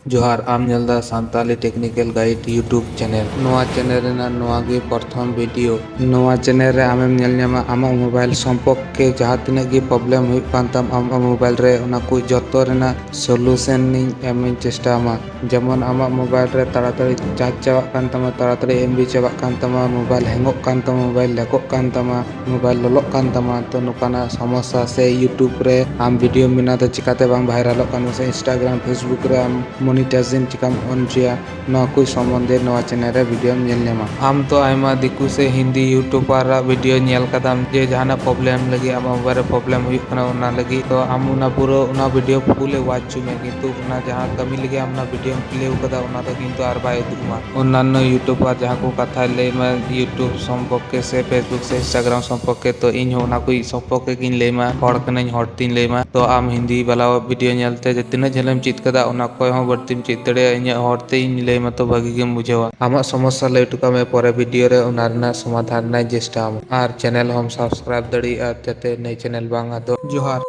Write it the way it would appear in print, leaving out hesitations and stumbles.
जोहार आम नेलदा सान्ताली technical guide YouTube channel नोआ चैनल रेना नोआ गे प्रथम वीडियो नोआ चैनल रे आमेम नेल ᱧᱟᱢᱟ आमा मोबाइल संपर्के जहाँ तिना गे प्रॉब्लम हुई कान ताम आमा मोबाइल रे ओना को जतो रेना सॉल्यूशन नि एमिन चेष्टा मा जेमन आमा मोबाइल रे ताड़ाताड़ी चार्ज चाबाक कान तामा ताड़ाताड़ी एमबी चाबाक कान तामा मोबाइल हैंगोक कान तामा मोबाइल लैकोक कान तामा मोबाइल लॉक कान तामा तो नुकाना समस्या से यूट्यूब रे आम वीडियो मिना तो चिकाते बांग वायरलक कान से इंस्टाग्राम फेसबुक रे आम मोनिटाइजेशन चिकाम ऑन रिया नोआ कोई संबंधे नोआ चैनल रे वीडियो नेल ᱧᱟᱢᱟ आम तो आयमा दिकु से हिंदी यूट्यूबर रा वीडियो नेल कदाम जे जहाना प्रॉब्लम लगी आम मोबाइल रे प्रॉब्लम हुई कना ओना लगी तो आम ओना पूरा ओना वीडियो फुले वाच चुमे किंतु ओना जहां कमी लगी आम ना वीडियो प्ले कदा ओना तो किंतु आर बाय उदुमा अन्यान्य यूट्यूबर जहां को कथा लेमा यूट्यूब संपर्के से फेसबुक से इंस्टाग्राम संपर्के तो इन ओना कोई संपर्के किन लेमा हड़ कने हड़ तीन लेमा तो आम हिंदी वाला वीडियो नेलते जे तिना झेलम चित कदा ओना कोय हो बर्तिम चित दड़े इन हड़ते इन लेमा तो भागी गेम बुझेवा आमा समस्या लय टुका में परे वीडियो रे ओना रना समाधान नाय चेष्टा आर चैनल हम सब्सक्राइब दड़ी जाते नई चैनल बांगा तो जोहार।